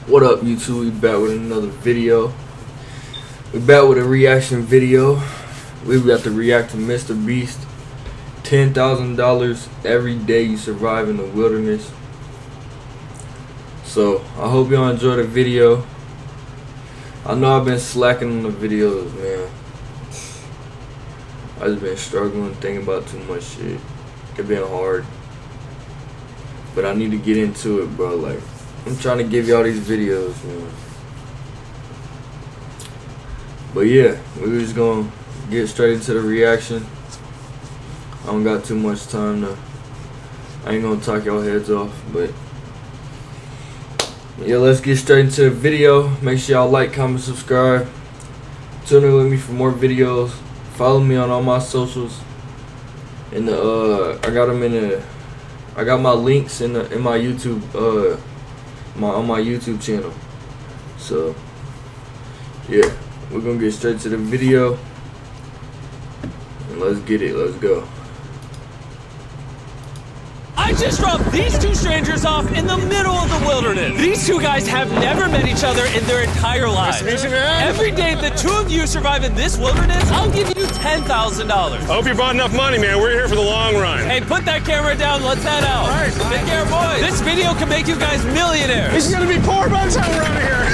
What up, YouTube? We back with another video. We back with a reaction video. We got to react to Mr. Beast. $10,000 every day you survive in the wilderness. So I hope y'all enjoy the video. I know I've been slacking on the videos, man. I just been struggling, thinking about too much shit. It been hard, but I need to get into it, bro. Like, I'm trying to give y'all these videos, man. But yeah, we're just gonna get straight into the reaction. I don't got too much time to. I ain't gonna talk y'all heads off, but yeah, let's get straight into the video. Make sure y'all like, comment, subscribe. Tune in with me for more videos. Follow me on all my socials. In the I got them in the. I got my links in my YouTube on my YouTube channel. So yeah, we're gonna get straight to the video and let's get it. Let's go. I just dropped these two strangers off in the middle of the wilderness. These two guys have never met each other in their entire lives. Nice to meet you, man. Every day the two of you survive in this wilderness, I'll give you $10,000. I hope you brought enough money, man. We're here for the long run. Hey, put that camera down. Let's head out. All right. Take care, boys. This video can make you guys millionaires. He's gonna be poor by the time we're out of here.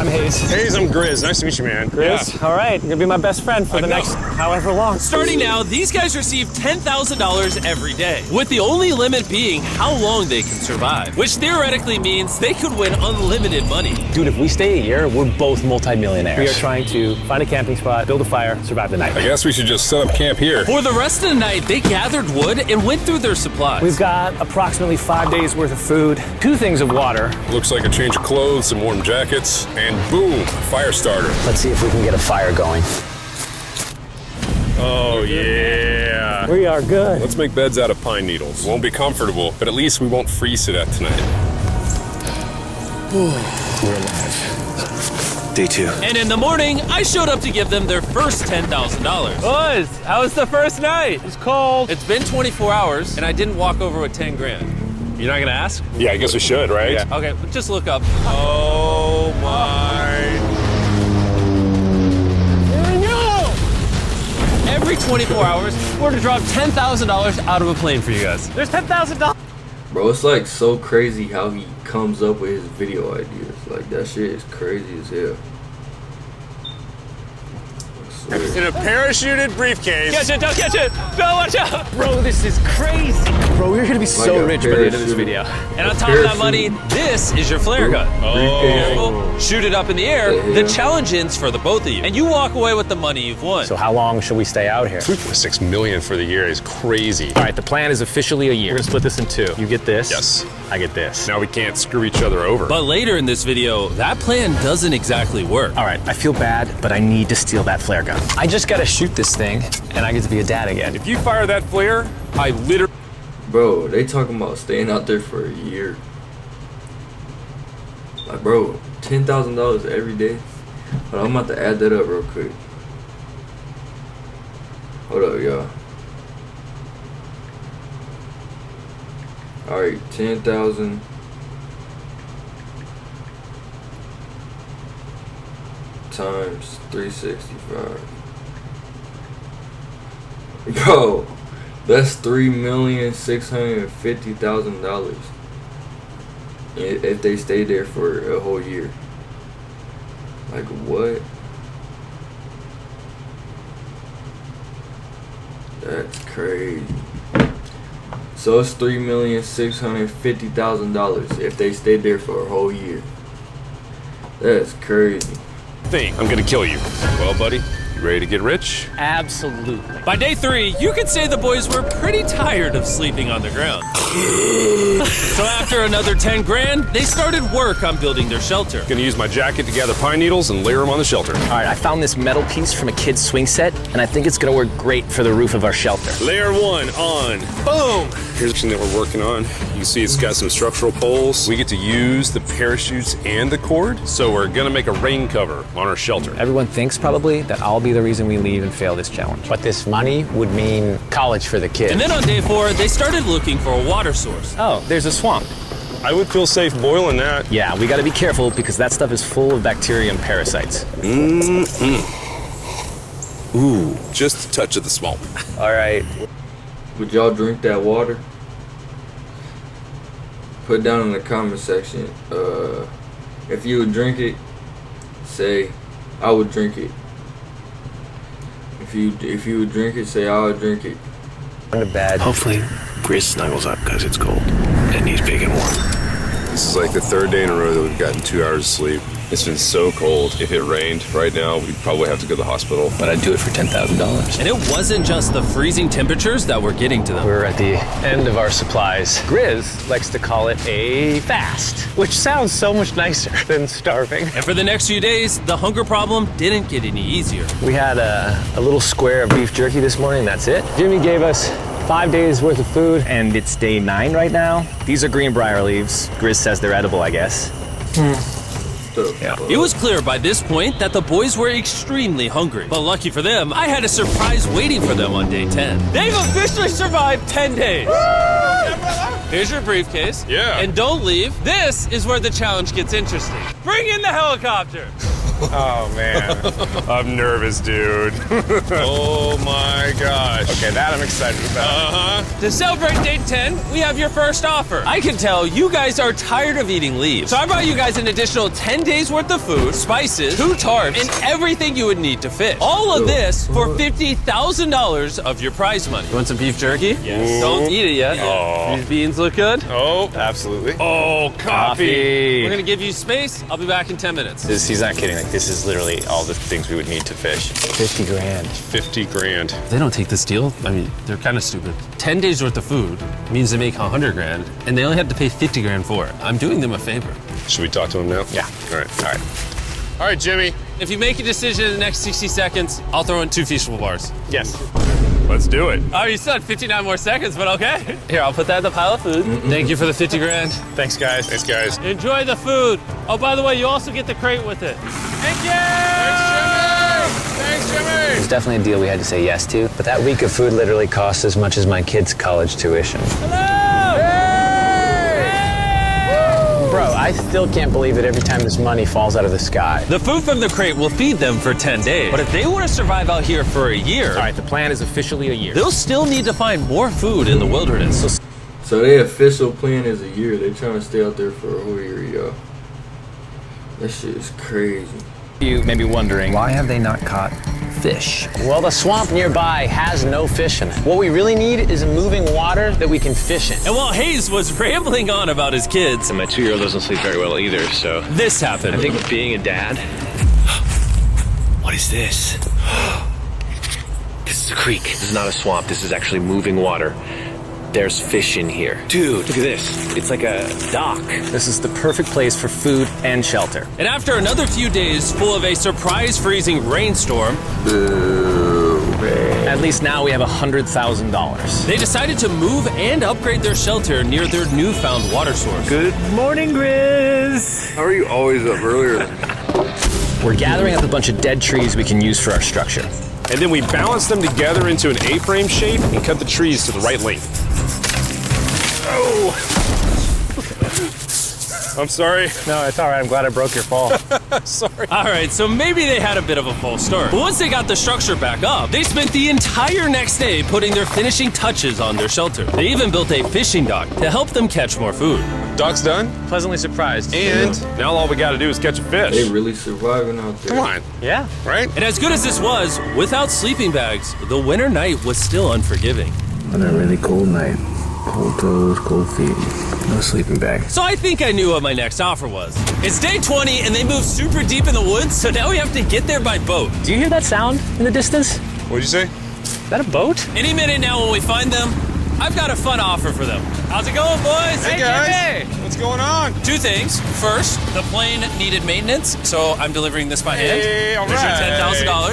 I'm Hayes. Hayes, I'm Grizz. Nice to meet you, man. Grizz? All right, you're gonna be my best friend for the next however long. Starting now, these guys receive $10,000 every day, with the only limit being how long they can survive, which theoretically means they could win unlimited money. Dude, if we stay a year, we're both multimillionaires. We are trying to find a camping spot, build a fire, survive the night. I guess we should just set up camp here. For the rest of the night, they gathered wood and went through their supplies. We've got approximately 5 days worth of food, 2 things of water. Looks like a change of clothes, some warm jackets, and boom, fire starter. Let's see if we can get a fire going. Oh yeah. We are good. Let's make beds out of pine needles. Won't be comfortable, but at least we won't freeze to death tonight. We're alive. Day 2. And in the morning, I showed up to give them their first $10,000. Boys, how was the first night? It's cold. It's been 24 hours, and I didn't walk over with 10 grand. You're not gonna ask? Yeah, I guess we should, right? Yeah. Okay, just look up. Oh my. Every 24 hours, we're to drop $10,000 out of a plane for you guys. There's $10,000. Bro, it's like so crazy how he comes up with his video ideas. Like, that shit is crazy as hell. I swear. In a parachuted briefcase. Catch it, don't catch it! No, watch out! Bro, this is crazy. Bro, we're gonna be so a rich by the end of this parachute. video. And on top of that money, this is your flare gun. Careful, shoot it up in the air. The challenge ends for the both of you. And you walk away with the money you've won. So how long should we stay out here? $3.6 million for the year is crazy. All right, the plan is officially a year. We're gonna split this in 2. You get this. Yes. I get this. Now we can't screw each other over. But later in this video, that plan doesn't exactly work. All right, I feel bad, but I need to steal that flare gun. I just gotta shoot this thing, and I get to be a dad again. If you fire that flare, I literally... Bro, they talking about staying out there for a year. Like, bro, $10,000 every day. But I'm about to add that up real quick. Hold up, y'all. Alright, 10,000 times 365. Bro, that's $3,650,000 if they stay there for a whole year. Like, what? That's crazy. So it's $3,650,000 if they stayed there for a whole year. That's crazy. think I'm gonna kill you. Well, buddy, you ready to get rich? Absolutely. By day 3, you could say the boys were pretty tired of sleeping on the ground. So after another 10 grand, they started work on building their shelter. Gonna use my jacket to gather pine needles and layer them on the shelter. All right, I found this metal piece from a kid's swing set, and I think it's gonna work great for the roof of our shelter. Layer 1 on. Boom! Here's the thing that we're working on. You can see it's got some structural poles. We get to use the parachutes and the cord, so we're gonna make a rain cover on our shelter. Everyone thinks probably that I'll be the reason we leave and fail this challenge. But this money would mean college for the kids. And then on day 4, they started looking for a water source. Oh, there's a swamp. I would feel safe boiling that. Yeah, we gotta be careful because that stuff is full of bacteria and parasites. Ooh, just a touch of the smoke. All right. Would y'all drink that water? Put down in the comment section. If you would drink it, say I would drink it. If you would drink it, say I would drink it. Going to bed. Hopefully, Grizz snuggles up because it's cold and he's big and warm. This is like the third day in a row that we've gotten 2 hours of sleep. It's been so cold. If it rained right now, we'd probably have to go to the hospital. But I'd do it for $10,000. And it wasn't just the freezing temperatures that were getting to them. We're at the end of our supplies. Grizz likes to call it a fast, which sounds so much nicer than starving. And for the next few days, the hunger problem didn't get any easier. We had a little square of beef jerky this morning, that's it. Jimmy gave us 5 days worth of food, and it's day 9 right now. These are greenbrier leaves. Grizz says they're edible, I guess. Yeah. It was clear by this point that the boys were extremely hungry. But lucky for them, I had a surprise waiting for them on day 10. They've officially survived 10 days. Here's your briefcase. Yeah. And don't leave. This is where the challenge gets interesting. Bring in the helicopter. Oh, man. I'm nervous, dude. Oh, my gosh. Okay, that I'm excited about. Uh-huh. To celebrate day 10, we have your first offer. I can tell you guys are tired of eating leaves. So I brought you guys an additional 10 days worth of food, spices, 2 tarps, and everything you would need to fish. All of this for $50,000 of your prize money. You want some beef jerky? Yes. Don't eat it yet. Oh. These beans look good. Oh, absolutely. Oh, coffee. We're gonna give you space. I'll be back in 10 minutes. He's not kidding. Like, this is literally all the things we would need to fish. 50 grand. 50 grand. They don't take this deal. I mean, they're kind of stupid. 10 days worth of food means they make 100 grand, and they only have to pay 50 grand for it. I'm doing them a favor. Should we talk to him now? Yeah. All right. All right. All right, Jimmy. If you make a decision in the next 60 seconds, I'll throw in 2 feastable bars. Yes. Let's do it. Oh, you said 59 more seconds, but okay. Here, I'll put that in the pile of food. Thank you for the 50 grand. Thanks, guys. Thanks, guys. Enjoy the food. Oh, by the way, you also get the crate with it. Thank you! Thanks, Jimmy. It's definitely a deal we had to say yes to, but that week of food literally cost as much as my kids' college tuition. Bro, I still can't believe it every time this money falls out of the sky. The food from the crate will feed them for 10 days. But if they want to survive out here for a year, All right, the plan is officially a year. they'll still need to find more food in the wilderness. So their official plan is a year. They're trying to stay out there for a whole year, y'all. That shit is crazy. You may be wondering, Why have they not caught fish? well, the swamp nearby has no fish in it. What we really need is a moving water that we can fish in. And while Hayes was rambling on about his kids, And my 2-year-old doesn't sleep very well either, so this happened. I think being a dad. What is this? This is a creek. This is not a swamp. This is actually moving water. There's fish in here. Dude, look at this. It's like a dock. This is the perfect place for food and shelter. And after another few days full of a surprise freezing rainstorm, At least now we have $100,000. they decided to move and upgrade their shelter near their newfound water source. Good morning, Grizz. How are you always up earlier than me? We're gathering up a bunch of dead trees we can use for our structure. And then we balance them together into an A-frame shape and cut the trees to the right length. Oh! I'm sorry. No, it's all right. I'm glad I broke your fall. Sorry. All right, so maybe they had a bit of a false start. But once they got the structure back up, they spent the entire next day putting their finishing touches on their shelter. They even built a fishing dock to help them catch more food. Dock's done, Pleasantly surprised. and now all we got to do is catch a fish. They really surviving out there. Come on, Yeah. right? And as good as this was, without sleeping bags, the winter night was still unforgiving. On a really cold night. Cold toes, cold feet. No sleeping bag. So I think I knew what my next offer was. It's day 20 and they moved super deep in the woods, so now we have to get there by boat. Do you hear that sound in the distance? What'd you say? Is that a boat? Any minute now when we find them, I've got a fun offer for them. How's it going, boys? Hey, guys. What's going on? 2 things. First, the plane needed maintenance, so I'm delivering this by hand. Hey, all There's your right.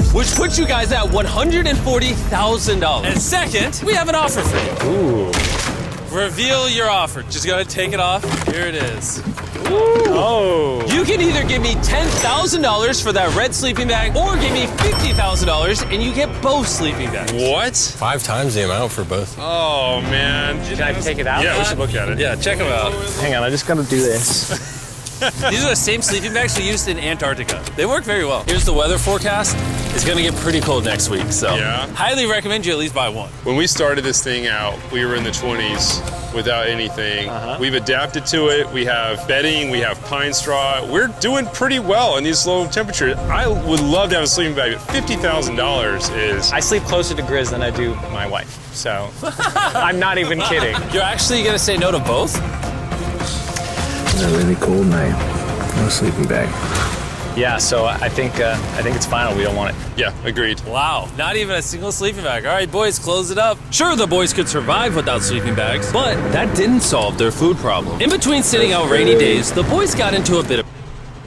$10,000, which puts you guys at $140,000. And second, we have an offer for you. Ooh. Reveal your offer. Just gotta take it off. Here it is. Oh. You can either give me $10,000 for that red sleeping bag or give me $50,000 and you get both sleeping bags. What? 5 times the amount for both. Oh, man. Can I take it out? Yeah, we should look at it. Yeah, check them out. Hang on, I just gotta do this. These are the same sleeping bags we used in Antarctica. They work very well. Here's the weather forecast. It's gonna get pretty cold next week, so Yeah. highly recommend you at least buy one. When we started this thing out, we were in the 20s without anything. We've adapted to it. We have bedding, we have pine straw. We're doing pretty well in these low temperatures. I would love to have a sleeping bag, but $50,000 is... I sleep closer to Grizz than I do my wife, so I'm not even kidding. You're actually gonna say no to both? It's a really cold night. No sleeping bag. Yeah, so I think it's final. We don't want it. Yeah, agreed. Wow, not even a single sleeping bag. All right, boys, close it up. Sure, the boys could survive without sleeping bags, but that didn't solve their food problem. In between sitting out rainy days, the boys got into a bit of...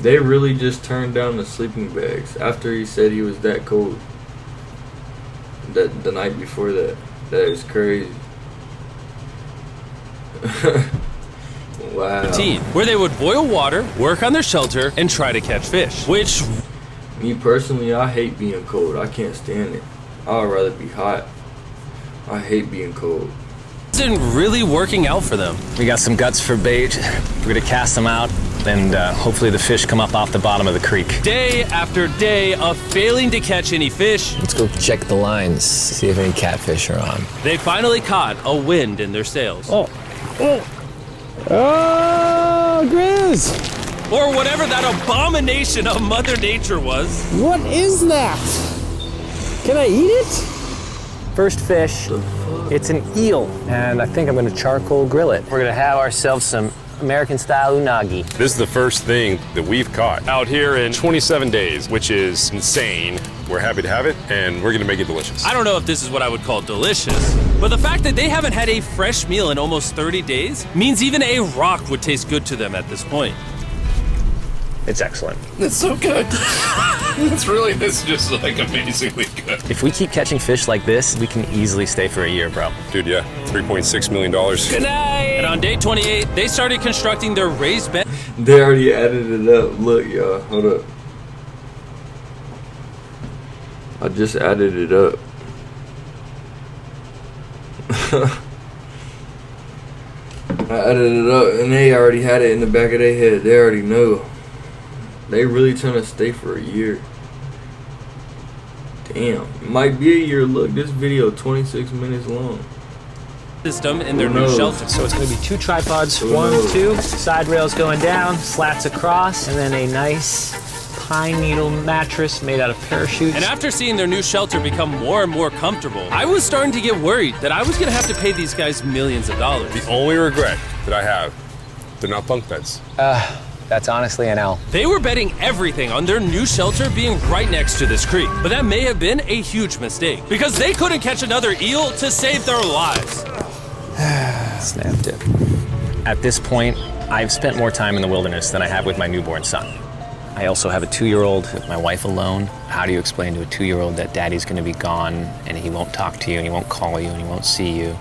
They really just turned down the sleeping bags after he said he was that cold. The night before that. That is crazy. Wow. routine, where they would boil water, work on their shelter, and try to catch fish, which... Me personally, I hate being cold. I can't stand it. I'd rather be hot. I hate being cold. isn't really working out for them. We got some guts for bait. We're gonna cast them out, and hopefully the fish come up off the bottom of the creek. Day after day of failing to catch any fish. Let's go check the lines, see if any catfish are on. They finally caught a wind in their sails. Oh, Grizz! Or whatever that abomination of Mother Nature was. What is that? Can I eat it? First fish, it's an eel, and I think I'm gonna charcoal grill it. We're gonna have ourselves some American-style unagi. This is the first thing that we've caught out here in 27 days, which is insane. We're happy to have it, and we're gonna make it delicious. I don't know if this is what I would call delicious, but the fact that they haven't had a fresh meal in almost 30 days means even a rock would taste good to them at this point. It's excellent. It's so good. It's just like amazingly good. If we keep catching fish like this, we can easily stay for a year, bro. Dude, yeah, $3.6 million. Good night! And on day 28, they started constructing their raised bed. They already added it up. Look, y'all, hold up. I just added it up. I added it up, and they already had it in the back of their head. They already know. They really trying to stay for a year. Damn, it might be a year. Look, this video 26 minutes long. System in their new shelter. So it's going to be 2 tripods, Who 1, knows? 2, side rails going down, slats across, and then a nice pine needle mattress made out of parachutes. And after seeing their new shelter become more and more comfortable, I was starting to get worried that I was going to have to pay these guys millions of dollars. The only regret that I have, they're not bunk beds. That's honestly an L. They were betting everything on their new shelter being right next to this creek. But that may have been a huge mistake, because they couldn't catch another eel to save their lives. Snapped it. At this point, I've spent more time in the wilderness than I have with my newborn son. I also have a 2-year-old with my wife alone. How do you explain to a 2-year-old that daddy's gonna be gone and he won't talk to you and he won't call you and he won't see you?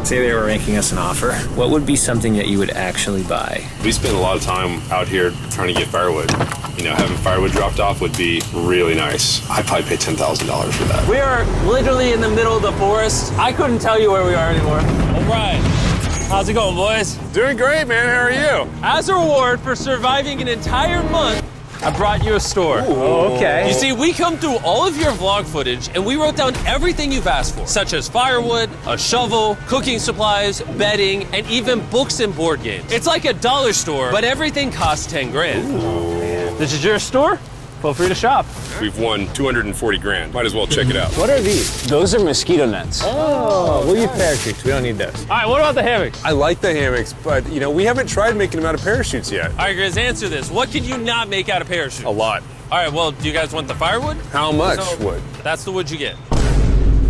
Say they were making us an offer. What would be something that you would actually buy? We spend a lot of time out here trying to get firewood. You know, having firewood dropped off would be really nice. I'd probably pay $10,000 for that. We are literally in the middle of the forest. I couldn't tell you where we are anymore. All right. How's it going, boys? Doing great, man. How are you? As a reward for surviving an entire month, I brought you a store. Oh, okay. You see, we come through all of your vlog footage and we wrote down everything you've asked for, such as firewood, a shovel, cooking supplies, bedding, and even books and board games. It's like a dollar store, but everything costs 10 grand. Oh, man. This is your store? Feel free to shop. We've won 240 grand. Might as well check it out. What are these? Those are mosquito nets. Oh, we'll use parachutes. We don't need those. All right, what about the hammocks? I like the hammocks, but, you know, we haven't tried making them out of parachutes yet. All right, Grizz, answer this. What can you not make out of parachutes? A lot. All right, well, do you guys want the firewood? How much So, wood? That's the wood you get.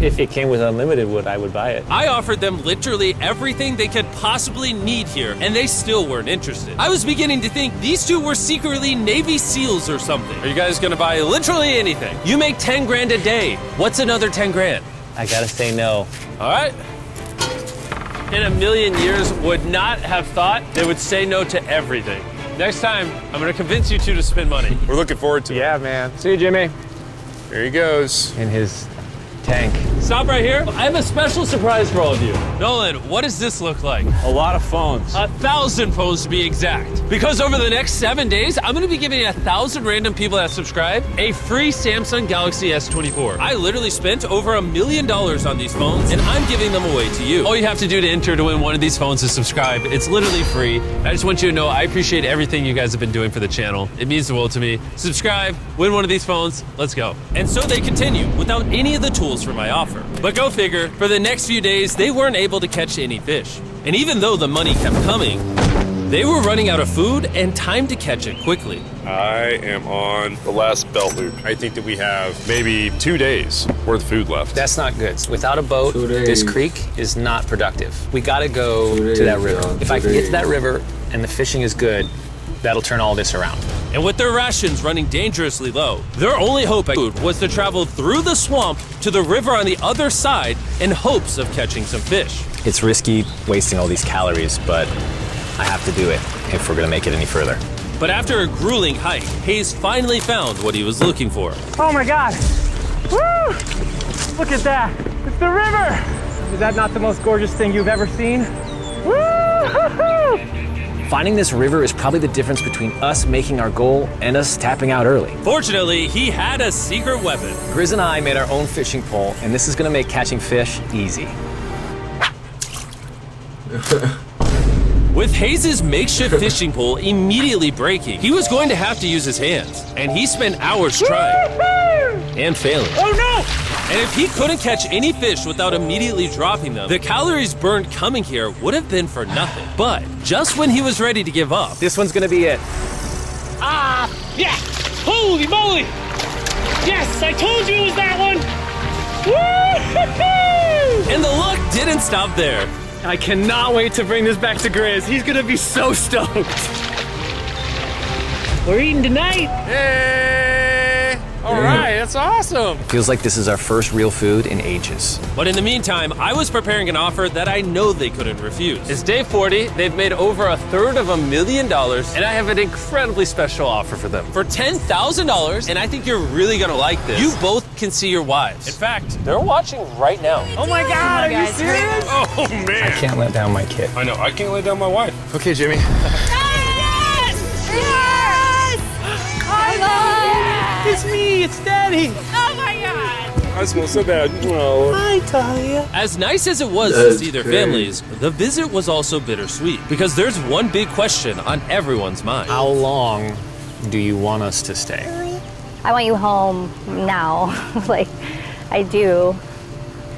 If it came with unlimited wood, I would buy it. I offered them literally everything they could possibly need here, and they still weren't interested. I was beginning to think these two were secretly Navy SEALs or something. Are you guys gonna buy literally anything? You make 10 grand a day. What's another 10 grand? I gotta say no. All right. in a million years would not have thought they would say no to everything. Next time, I'm gonna convince you two to spend money. We're looking forward to it. Yeah, man. See you, Jimmy. There he goes. In his tank. Stop right here. I have a special surprise for all of you. Nolan, what does this look like? A lot of phones. 1,000 phones to be exact. Because over the next 7 days, I'm gonna be giving 1,000 random people that subscribe a free Samsung Galaxy S24. I literally spent over $1 million on these phones, and I'm giving them away to you. All you have to do to enter to win one of these phones is subscribe. It's literally free. I just want you to know I appreciate everything you guys have been doing for the channel. It means the world to me. Subscribe, win one of these phones, let's go. And so they continue without any of the tools for my offer. But go figure, for the next few days, they weren't able to catch any fish. And even though the money kept coming, they were running out of food and time to catch it quickly. I am on the last belt loop. I think that we have maybe 2 days worth of food left. That's not good. Without a boat, 2 days. this creek is not productive. We gotta go 2 to that days, river. John, If 2 I can get days. to that river and the fishing is good, that'll turn all this around. And with their rations running dangerously low, their only hope at food was to travel through the swamp to the river on the other side in hopes of catching some fish. It's risky wasting all these calories, but I have to do it if we're gonna make it any further. But after a grueling hike, Hayes finally found what he was looking for. Oh my God. Woo! Look at that. It's the river. Is that not the most gorgeous thing you've ever seen? Woo! Finding this river is probably the difference between us making our goal and us tapping out early. Fortunately, he had a secret weapon. Grizz and I made our own fishing pole, and this is gonna make catching fish easy. With Hayes' makeshift fishing pole immediately breaking, he was going to have to use his hands. And he spent hours trying and failing. Oh no! And if he couldn't catch any fish without immediately dropping them, the calories burned coming here would have been for nothing. But just when he was ready to give up, This one's gonna be it. Ah! Yeah! Holy moly! Yes, I told you it was that one! Woo! and the luck didn't stop there. I cannot wait to bring this back to Grizz. He's gonna be so stoked. We're eating tonight. Hey! All right, that's awesome. Feels like this is our first real food in ages. But in the meantime, I was preparing an offer that I know they couldn't refuse. It's day 40, they've made over $250,000, and I have an incredibly special offer for them. For $10,000, and I think you're really gonna like this, you both can see your wives. In fact, they're watching right now. Oh my God, are you serious? Oh, man. Can't let down my kid. I know, I can't lay down my wife. Okay, Jimmy. Yes! Yes! I love It's me, it's Daddy. Oh my God! I smell so bad. Oh. Hi, Talia. As nice as it was to That's see their crazy. families, the visit was also bittersweet because there's one big question on everyone's mind. How long do you want us to stay? I want you home now. Like, I do.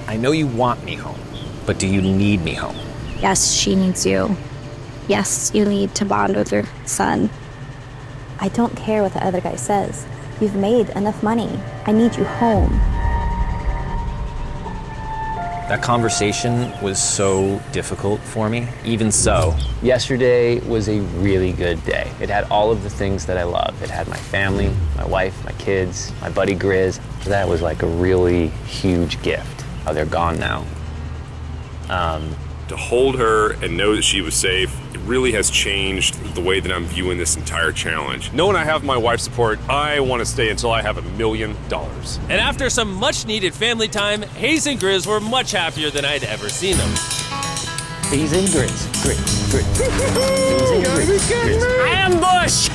I know you want me home, but do you need me home? Yes, she needs you. Yes, you need to bond with your son. I don't care what the other guy says. You've made enough money. I need you home. That conversation was so difficult for me. Even so, yesterday was a really good day. It had all of the things that I love. It had my family, my wife, my kids, my buddy Grizz. That was like a really huge gift. Oh, they're gone now. To hold her and know that she was safe, it really has changed the way that I'm viewing this entire challenge. Knowing I have my wife's support, I want to stay until I have $1 million. And after some much needed family time, Hayes and Grizz were much happier than I'd ever seen them. Hayes and Grizz. Hayes and Grizz. Ambush!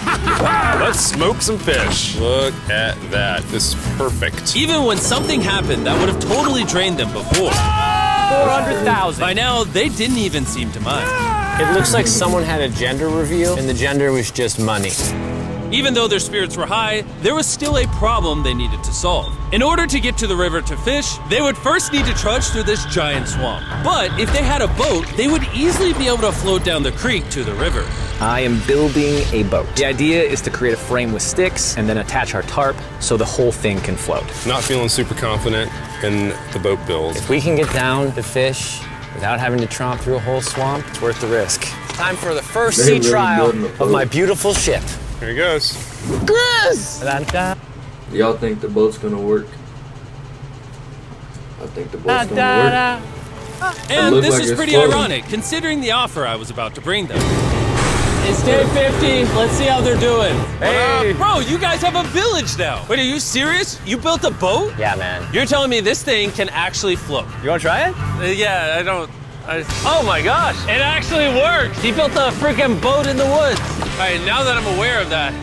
Let's smoke some fish. Look at that. This is perfect. Even when something happened that would have totally drained them before, 400,000. by now they didn't even seem to mind. It looks like someone had a gender reveal, and the gender was just money. Even though their spirits were high, there was still a problem they needed to solve. In order to get to the river to fish, they would first need to trudge through this giant swamp. But if they had a boat, they would easily be able to float down the creek to the river. I am building a boat. The idea is to create a frame with sticks and then attach our tarp so the whole thing can float. Not feeling super confident in the boat build. If we can get down to fish without having to tromp through a whole swamp, it's worth the risk. Time for the first They sea really trial building a of boat. my beautiful ship. Here he goes. Da-da-da. Y'all think the boat's gonna work? I think the boat's gonna work. And look this like is it's pretty floating. ironic, considering the offer I was about to bring them. It's day 50. Let's see how they're doing. Hey. Bro, you guys have a village now. Wait, are you serious? You built a boat? Yeah, man. You're telling me this thing can actually float? You want to try it? Yeah, I don't. Oh my gosh, it actually worked. He built a freaking boat in the woods. All right, now that I'm aware of that,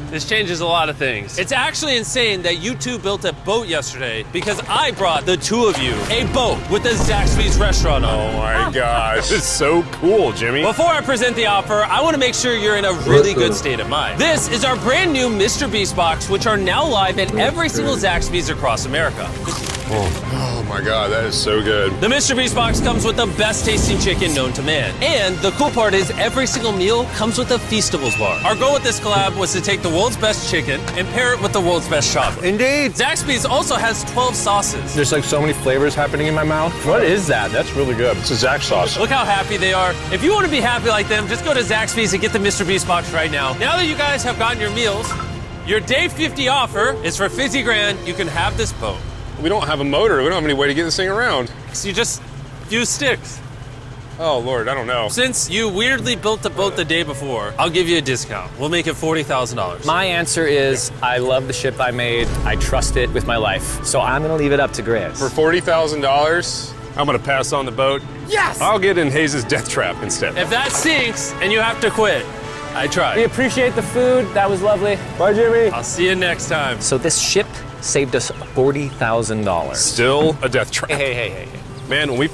this changes a lot of things. It's actually insane that you two built a boat yesterday because I brought the two of you a boat with the Zaxby's restaurant on it. Oh my gosh, it's so cool, Jimmy. Before I present the offer, I want to make sure you're in a really good state of mind. This is our brand new Mr. Beast box, which are now live at every single Zaxby's across America. Oh my god, that is so good. The Mr. Beast box comes with the best tasting chicken known to man. And the cool part is every single meal comes with a Feastables bar. Our goal with this collab was to take the world's best chicken and pair it with the world's best chocolate. Indeed. Zaxby's also has 12 sauces. There's like so many flavors happening in my mouth. What is that? That's really good. It's a Zax sauce. Look how happy they are. If you want to be happy like them, just go to Zaxby's and get the Mr. Beast box right now. Now that you guys have gotten your meals, your day 50 offer is for $50 grand. You can have this boat. We don't have a motor. We don't have any way to get this thing around. So you just use sticks. Oh, Lord, I don't know. Since you weirdly built the boat the day before, I'll give you a discount. We'll make it $40,000. My answer is I love the ship I made. I trust it with my life. So I'm going to leave it up to Grizz. For $40,000, I'm going to pass on the boat. Yes! I'll get in Hayes' death trap instead. If that sinks and you have to quit, I tried. We appreciate the food. That was lovely. Bye, Jimmy. I'll see you next time. So this ship saved us $40,000. Still a death trap. Hey. Man, when we...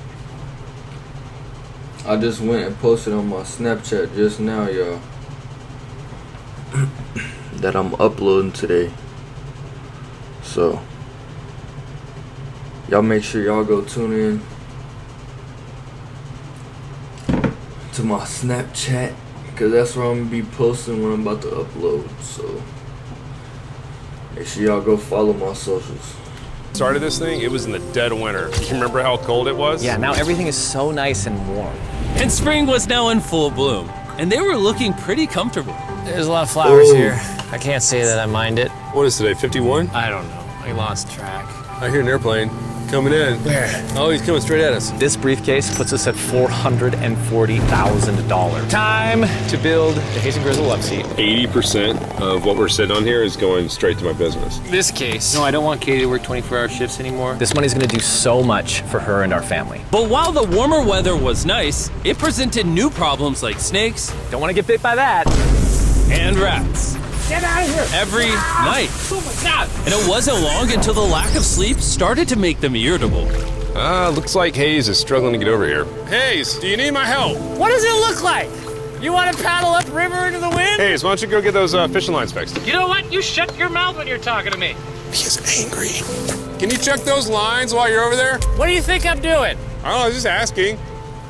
I just went and posted on my Snapchat just now, y'all, that I'm uploading today. So, y'all make sure y'all go tune in to my Snapchat, because that's where I'm going to be posting when I'm about to upload. So, make sure y'all go follow my socials. started this thing, it was in the dead of winter. You remember how cold it was? Yeah, now everything is so nice and warm. And spring was now in full bloom, and they were looking pretty comfortable. There's a lot of flowers here. I can't say that I mind it. What is today, 51? I don't know. I lost track. I hear an airplane coming in. Where? Oh, he's coming straight at us. This briefcase puts us at $440,000. Time to build the Hayes and Grizzle love seat. 80% of what we're sitting on here is going straight to my business. This case. No, I don't want Katie to work 24-hour shifts anymore. This money's gonna do so much for her and our family. But while the warmer weather was nice, it presented new problems like snakes. Don't want to get bit by that. And rats. Get out of here! Every night. Oh my God! And it wasn't long until the lack of sleep started to make them irritable. Looks like Hayes is struggling to get over here. Hayes, do you need my help? What does it look like? You want to paddle upriver into the wind? Hayes, why don't you go get those fishing lines fixed? You know what? You shut your mouth when you're talking to me. He is angry. Can you check those lines while you're over there? What do you think I'm doing? I don't know, I was just asking.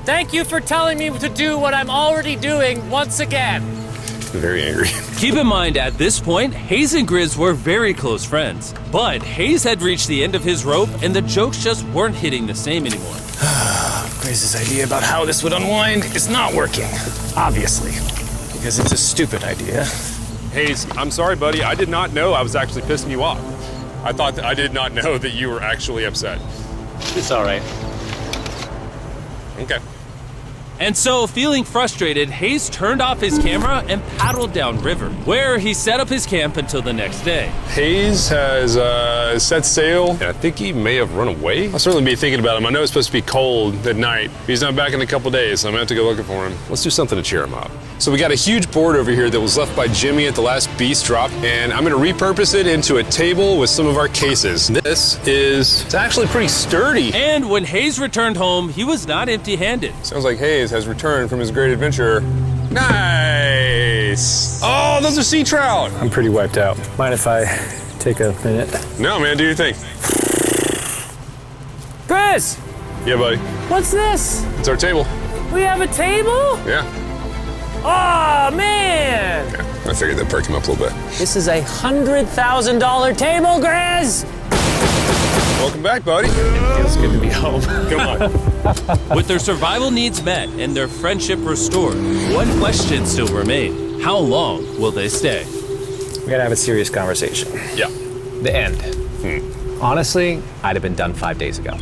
Thank you for telling me to do what I'm already doing once again. I'm very angry. Keep in mind, at this point, Hayes and Grizz were very close friends. But Hayes had reached the end of his rope, and the jokes just weren't hitting the same anymore. Grizz's idea about how this would unwind is not working, obviously, because it's a stupid idea. Hayes, I'm sorry, buddy. I did not know I was actually pissing you off. I did not know that you were actually upset. It's all right. Okay. And so, feeling frustrated, Hayes turned off his camera and paddled downriver, where he set up his camp until the next day. Hayes has set sail, and I think he may have run away. I'll certainly be thinking about him. I know it's supposed to be cold at night. He's not back in a couple days, so I'm gonna have to go looking for him. Let's do something to cheer him up. So we got a huge board over here that was left by Jimmy at the last beast drop, and I'm gonna repurpose it into a table with some of our cases. It's actually pretty sturdy. And when Hayes returned home, he was not empty-handed. Sounds like Hayes has returned from his great adventure. Nice! Oh, those are sea trout! I'm pretty wiped out. Mind if I take a minute? No, man, do your thing. Chris, Yeah, buddy. what's this? It's our table. We have a table? Yeah. Oh man! I figured that perked him up a little bit. This is a $100,000 table, Grizz! Welcome back, buddy. Feels good to be home. Come on. With their survival needs met and their friendship restored, one question still remained. How long will they stay? We gotta have a serious conversation. Yeah. The end. Honestly, I'd have been done 5 days ago.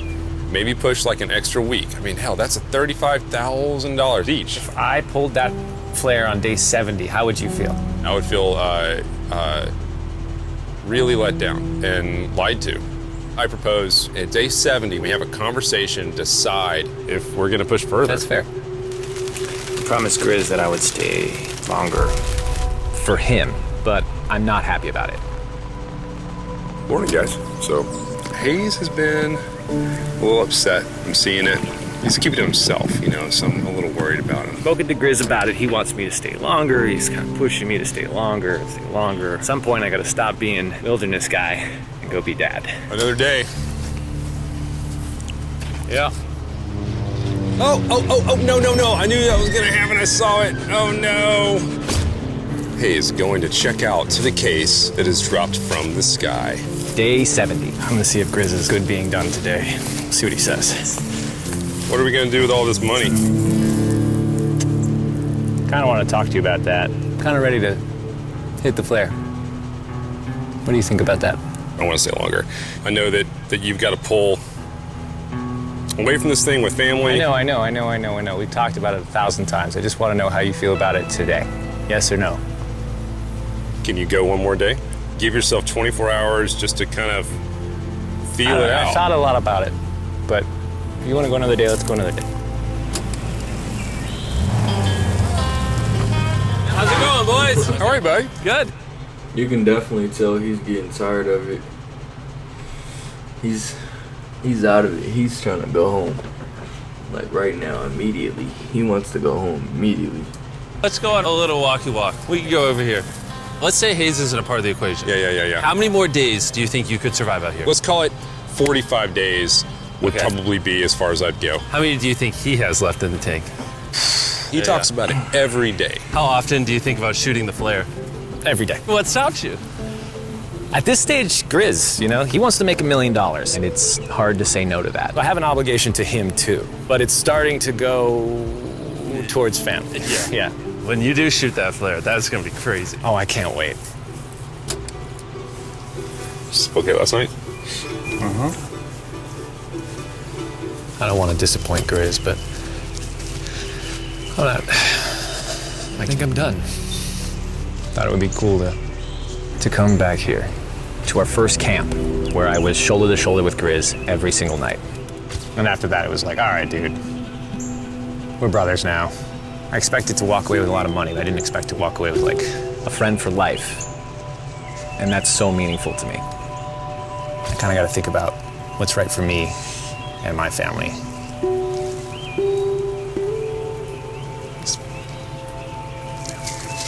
maybe push like an extra week. I mean, hell, that's $35,000 each. If I pulled that flare on day 70, how would you feel? I would feel really let down and lied to. I propose at day 70, we have a conversation, decide if we're gonna push further. That's fair. I promised Grizz that I would stay longer for him, but I'm not happy about it. Morning, guys. So, Hayes has been a little upset. I'm seeing it. He's keeping it to himself, you know, so I'm a little worried about him. Spoken to Grizz about it. He wants me to stay longer. He's kind of pushing me to stay longer. At some point, I gotta stop being wilderness guy and go be dad. Another day. Yeah. Oh, no. I knew that was gonna happen. I saw it. Oh, no. Hayes going to check out to the case that is dropped from the sky. Day 70. I'm gonna see if Grizz is good being done today. See what he says. What are we gonna do with all this money? Kind of want to talk to you about that. Kind of ready to hit the flare. What do you think about that? I want to stay longer. I know that you've got to pull away from this thing with family. I know. We've talked about it 1,000 times. I just want to know how you feel about it today. Yes or no? Can you go one more day? Give yourself 24 hours just to kind of feel it out. I thought a lot about it, but if you want to go another day, let's go another day. How's it going, boys? All right, buddy. Good. You can definitely tell he's getting tired of it. He's out of it. He's trying to go home. Like right now, immediately. He wants to go home immediately. Let's go on a little walkie walk. We can go over here. Let's say Hayes isn't a part of the equation. Yeah. How many more days do you think you could survive out here? Let's call it 45 days would probably be as far as I'd go. How many do you think he has left in the tank? He talks about it every day. How often do you think about shooting the flare? Every day. What stops you? At this stage, Grizz, you know, he wants to make $1 million, and it's hard to say no to that. I have an obligation to him too, but it's starting to go towards family. Yeah. When you do shoot that flare, that's gonna be crazy. Oh, I can't wait. Okay, last night? I don't want to disappoint Grizz, but I think I'm done. Thought it would be cool to come back here to our first camp where I was shoulder to shoulder with Grizz every single night. And after that, it was like, all right, dude, we're brothers now. I expected to walk away with a lot of money, but I didn't expect to walk away with like a friend for life. And that's so meaningful to me. I kind of got to think about what's right for me and my family.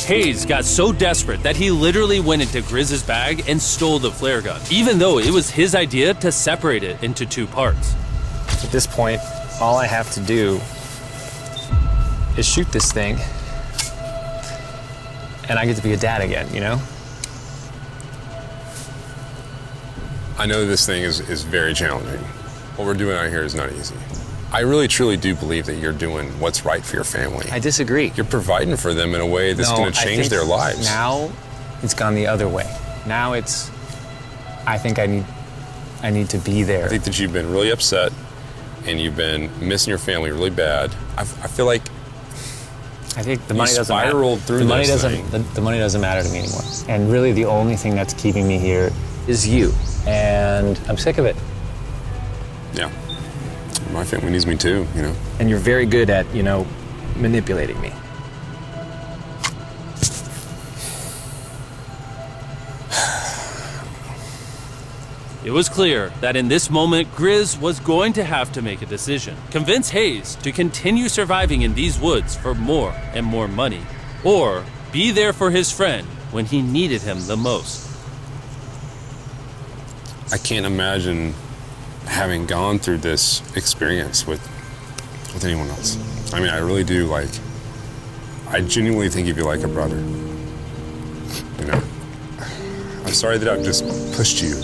Hayes got so desperate that he literally went into Grizz's bag and stole the flare gun, even though it was his idea to separate it into 2 parts. At this point, all I have to do is shoot this thing, and I get to be a dad again, you know? I know this thing is very challenging. What we're doing out here is not easy. I really, truly do believe that you're doing what's right for your family. I disagree. You're providing for them in a way that's going to change their lives. Now, it's gone the other way. Now it's, I think I need to be there. I think that you've been really upset, and you've been missing your family really bad. I feel like I think the money doesn't matter. Spiraled through the money this doesn't. thing. The money doesn't matter to me anymore. And really, the only thing that's keeping me here is you. And I'm sick of it. Yeah. My family needs me too, you know. And you're very good at, you know, manipulating me. It was clear that in this moment, Grizz was going to have to make a decision. Convince Hayes to continue surviving in these woods for more and more money, or be there for his friend when he needed him the most. I can't imagine having gone through this experience with anyone else. I mean, I really do, like, I genuinely think of you like a brother. You know? I'm sorry that I've just pushed you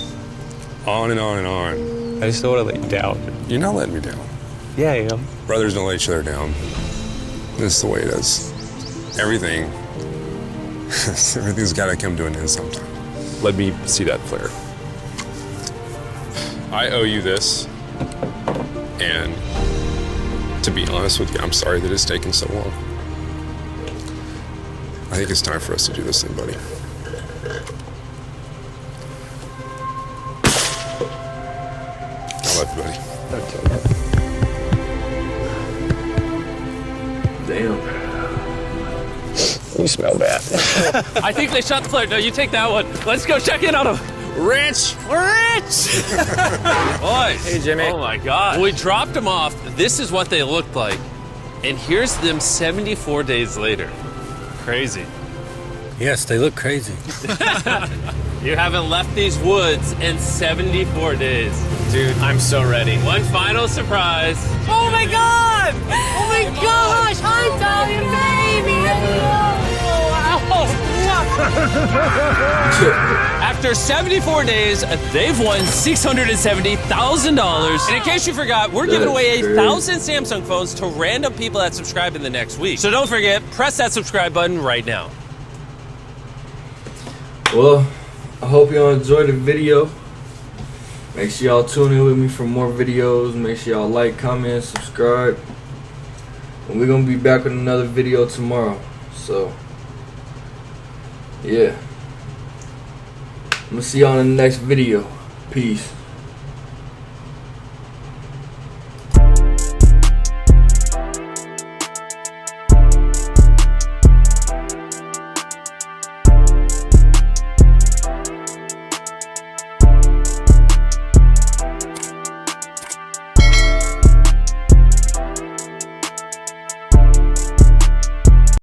on and on and on. I just don't want to let you down. You're not letting me down. Yeah, I am. Brothers don't let each other down. This is the way it is. Everything's got to come to an end sometime. Let me see that flare. I owe you this, And to be honest with you, I'm sorry that it's taken so long. I think it's time for us to do this thing, buddy. I love you, buddy. Damn. You smell bad. I think they shot the flare. No, you take that one. Let's go check in on him. Rich! We're rich! Boys. Hey, Jimmy. Oh my God. We dropped them off. This is what they looked like. And here's them 74 days later. Crazy. Yes, they look crazy. You haven't left these woods in 74 days. Dude, I'm so ready. One final surprise. Oh my God! Oh my gosh! Hi, Dolly, baby! After 74 days, they've won $670,000. And in case you forgot, we're giving away 1,000 Samsung phones to random people that subscribe in the next week. So don't forget, press that subscribe button right now. Well, I hope y'all enjoyed the video. Make sure y'all tune in with me for more videos. Make sure y'all like, comment, subscribe. And we're going to be back with another video tomorrow. So, yeah. I'm going to see y'all in the next video. Peace.